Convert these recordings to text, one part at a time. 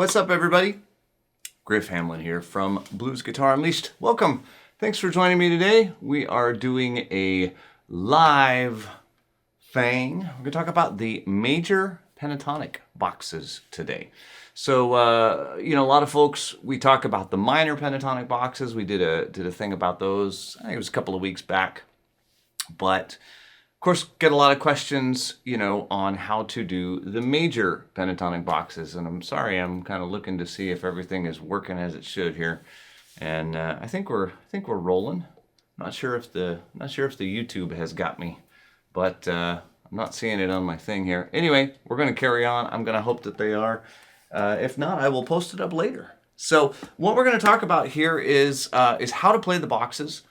What's up, everybody? Griff Hamlin here from Blues Guitar Unleashed. Welcome. Thanks for joining me today. We are doing a live thing. We're going to talk about the Major Pentatonic boxes today. So, a lot of folks, we talk about the minor pentatonic boxes. We did a thing about those, I think it was a couple of weeks back. But of course, get a lot of questions, on how to do the major pentatonic boxes. And I'm sorry, I'm kind of looking to see if everything is working as it should here. And I think we're rolling. Not sure if the YouTube has got me, but I'm not seeing it on my thing here. Anyway, we're going to carry on. I'm going to hope that they are. If not, I will post it up later. So what we're going to talk about here is how to play the boxes,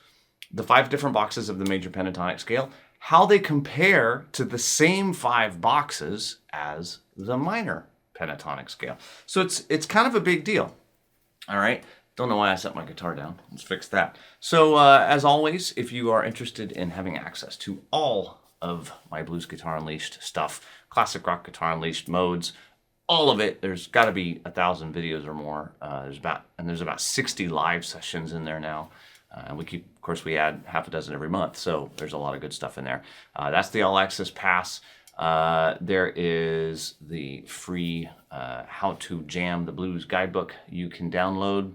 the 5 different boxes of the major pentatonic scale, how they compare to the same 5 boxes as the minor pentatonic scale. So it's kind of a big deal. All right. Don't know why I set my guitar down. Let's fix that. So as always, if you are interested in having access to all of my Blues Guitar Unleashed stuff, Classic Rock Guitar Unleashed modes, all of it, there's got to be 1,000 videos or more. There's about 60 live sessions in there now. And we add half a dozen every month, so there's a lot of good stuff in there. That's the All Access Pass. There is the free How to Jam the Blues guidebook you can download.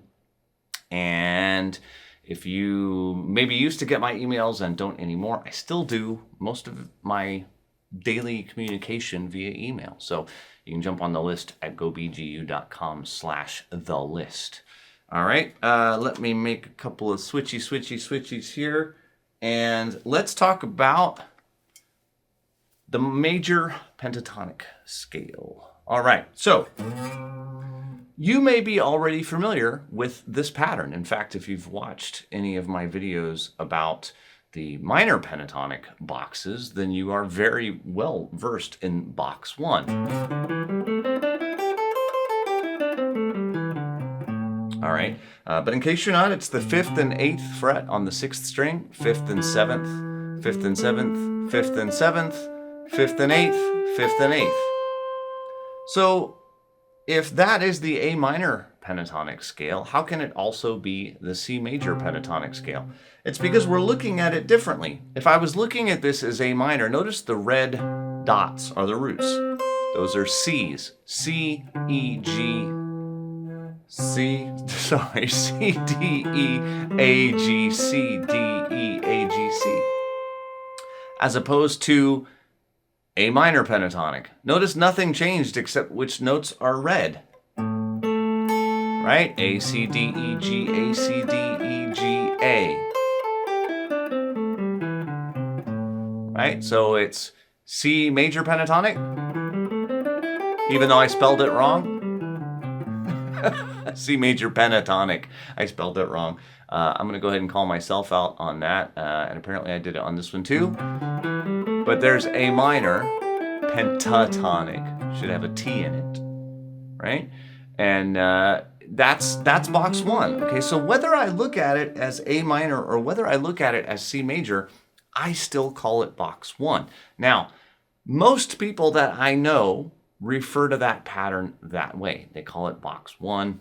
And if you maybe used to get my emails and don't anymore, I still do most of my daily communication via email. So you can jump on the list at gobgu.com/thelist. All right, let me make a couple of switchies here, and let's talk about the major pentatonic scale. All right, so you may be already familiar with this pattern. In fact, if you've watched any of my videos about the minor pentatonic boxes, then you are very well versed in box 1. All right, but in case you're not, it's the 5th and 8th fret on the 6th string, 5th and 7th, 5th and 7th, 5th and 7th, 5th and 8th, 5th and 8th. So if that is the A minor pentatonic scale, how can it also be the C major pentatonic scale? It's because we're looking at it differently. If I was looking at this as A minor, notice the red dots are the roots. Those are C's, C, E, G, C, D, E, A, G, C, D, E, A, G, C. As opposed to A minor pentatonic. Notice nothing changed except which notes are red. Right? A, C, D, E, G, A, C, D, E, G, A. Right? So it's C major pentatonic, even though I spelled it wrong. C major pentatonic. I spelled it wrong. I'm going to go ahead and call myself out on that. And apparently I did it on this one too. But there's A minor pentatonic. Should have a T in it. Right? And that's box 1. Okay, so whether I look at it as A minor or whether I look at it as C major, I still call it box 1. Now, most people that I know refer to that pattern that way. They call it box 1,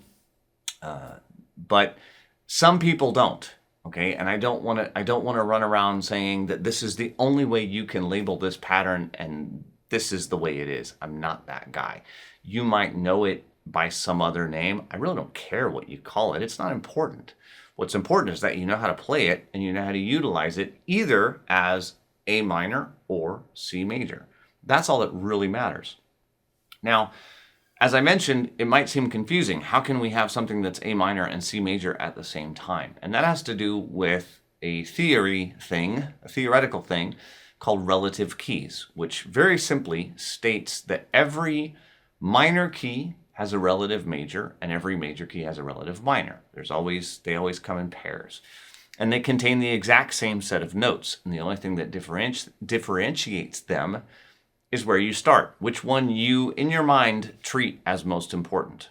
but some people don't. Okay, and I don't want to run around saying that this is the only way you can label this pattern and this is the way it is. I'm not that guy. You might know it by some other name. I really don't care what you call it. It's not important. What's important is that you know how to play it and you know how to utilize it either as A minor or C major. That's all that really matters. Now, as I mentioned, it might seem confusing. How can we have something that's A minor and C major at the same time? And that has to do with a theoretical thing called relative keys, which very simply states that every minor key has a relative major and every major key has a relative minor. They always come in pairs. And they contain the exact same set of notes. And the only thing that differentiates them is where you start, which one you, in your mind, treat as most important.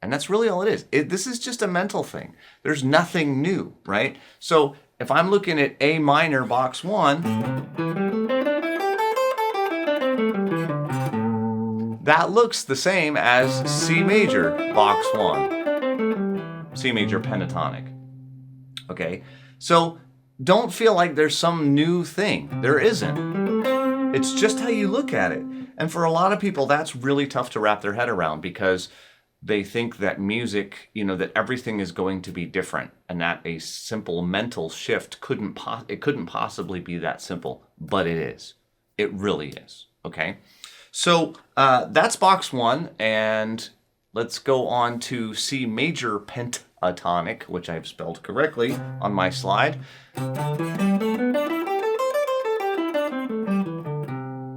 And that's really all it is. This is just a mental thing. There's nothing new, right? So if I'm looking at A minor box 1, that looks the same as C major box 1, C major pentatonic. Okay, so don't feel like there's some new thing. There isn't. It's just how you look at it. And for a lot of people, that's really tough to wrap their head around because they think that music, that everything is going to be different and that a simple mental shift couldn't possibly be that simple, but it is. It really is, okay? So that's box 1, and let's go on to C major pentatonic, which I've spelled correctly on my slide.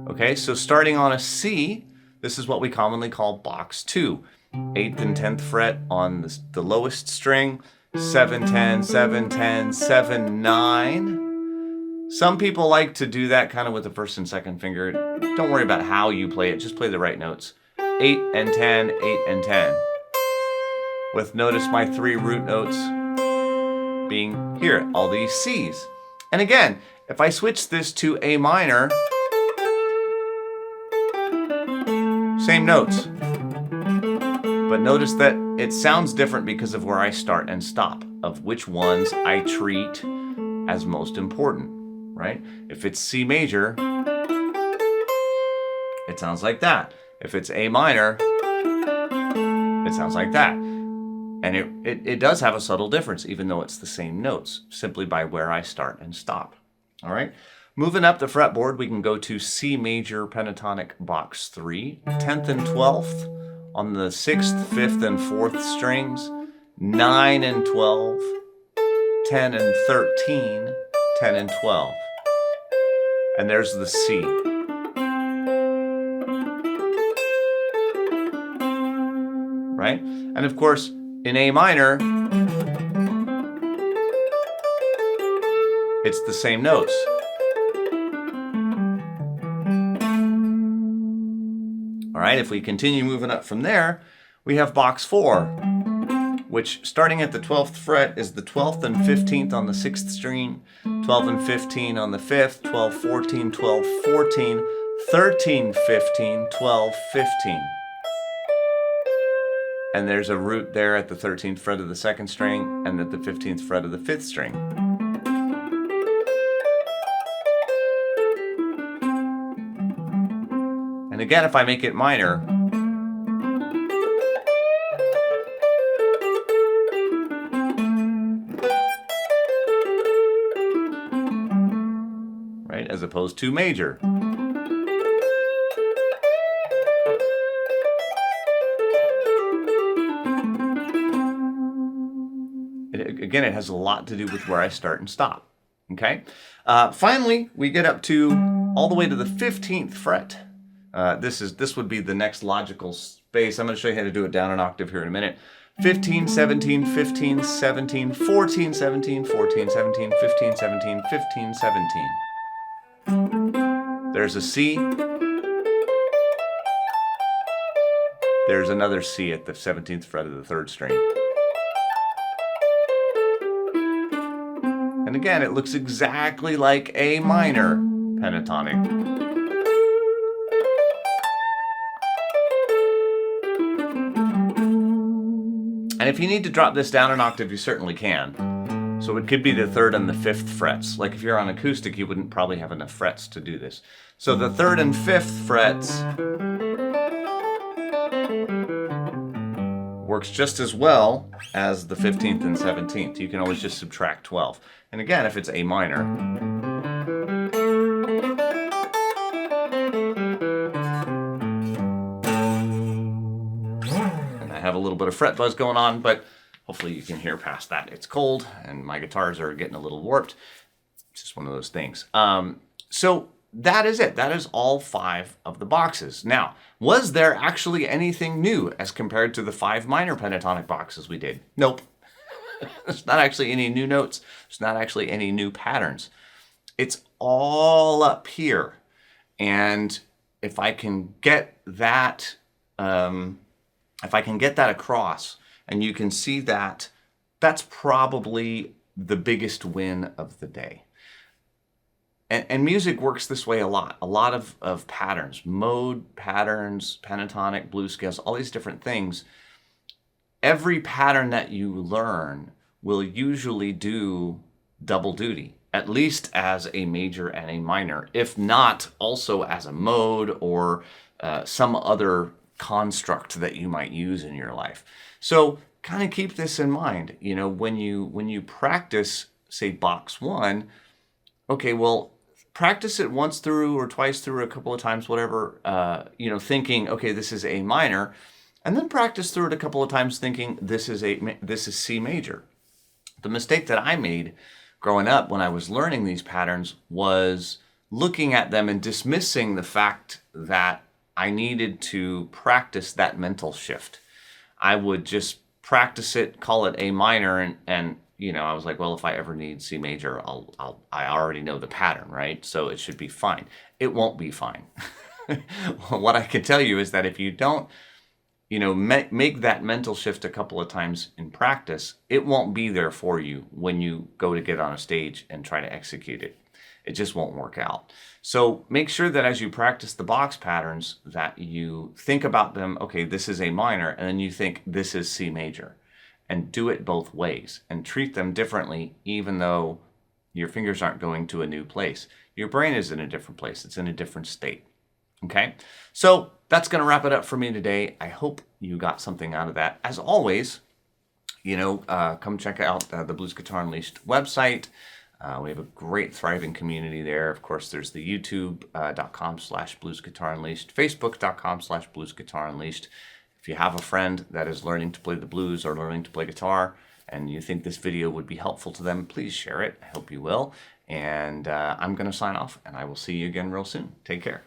Okay, so starting on a C, this is what we commonly call box 2. 8th and 10th fret on the lowest string, 7, 10, 7, 10, 7, 9. Some people like to do that kind of with the first and second finger. Don't worry about how you play it, just play the right notes. 8 and 10, 8 and 10. With, notice my 3 root notes being here, all these C's. And again, if I switch this to A minor, same notes. But notice that it sounds different because of where I start and stop, of which ones I treat as most important, right? If it's C major, it sounds like that. If it's A minor, it sounds like that. And it does have a subtle difference, even though it's the same notes, simply by where I start and stop. All right? Moving up the fretboard, we can go to C major pentatonic box 3, 10th and 12th on the 6th, 5th, and 4th strings, 9 and 12, 10 and 13, 10 and 12. And there's the C. Right? And of course, in A minor, it's the same notes. All right, if we continue moving up from there, we have box 4, which starting at the 12th fret is the 12th and 15th on the 6th string, 12 and 15 on the 5th, 12, 14, 12, 14, 13, 15, 12, 15. And there's a root there at the 13th fret of the 2nd string and at the 15th fret of the 5th string. And again, if I make it minor, right, as opposed to major. Again, it has a lot to do with where I start and stop. Okay. Finally, we get up to all the way to the 15th fret. This would be the next logical space. I'm going to show you how to do it down an octave here in a minute. 15, 17, 15, 17, 14, 17, 14, 17, 15, 17, 15, 17. There's a C. There's another C at the 17th fret of the 3rd string. And again, it looks exactly like A minor pentatonic. And if you need to drop this down an octave, you certainly can. So it could be the 3rd and the 5th frets. Like if you're on acoustic, you wouldn't probably have enough frets to do this. So the 3rd and 5th frets works just as well as the 15th and 17th. You can always just subtract 12. And again, if it's A minor, might have a little bit of fret buzz going on, but hopefully you can hear past that. It's cold and my guitars are getting a little warped. It's just one of those things. So that is it. That is all 5 of the boxes. Now, was there actually anything new as compared to the 5 minor pentatonic boxes we did? Nope. There's not actually any new notes. There's not actually any new patterns. It's all up here. And if I can get that, across, and you can see that, that's probably the biggest win of the day. And music works this way a lot. A lot of patterns, mode patterns, pentatonic, blues scales, all these different things. Every pattern that you learn will usually do double duty, at least as a major and a minor, if not also as a mode or some other construct that you might use in your life. So kind of keep this in mind. You know, when you practice, say, box 1, okay, well, practice it once through or twice through, a couple of times, whatever, thinking, okay, this is A minor, and then practice through it a couple of times thinking this is C major. The mistake that I made growing up when I was learning these patterns was looking at them and dismissing the fact that I needed to practice that mental shift. I would just practice it, call it A minor, and I was like, well, if I ever need C major, I already know the pattern, right? So it should be fine. It won't be fine. What I can tell you is that if you don't, make that mental shift a couple of times in practice, it won't be there for you when you go to get on a stage and try to execute it. It just won't work out. So make sure that as you practice the box patterns that you think about them, okay, this is A minor, and then you think this is C major. And do it both ways and treat them differently, even though your fingers aren't going to a new place. Your brain is in a different place. It's in a different state. Okay? So that's going to wrap it up for me today. I hope you got something out of that. As always, come check out the Blues Guitar Unleashed website. We have a great, thriving community there. Of course, there's the youtube.com/Blues Guitar Unleashed, facebook.com/Blues Guitar Unleashed. If you have a friend that is learning to play the blues or learning to play guitar and you think this video would be helpful to them, please share it. I hope you will. And I'm going to sign off, and I will see you again real soon. Take care.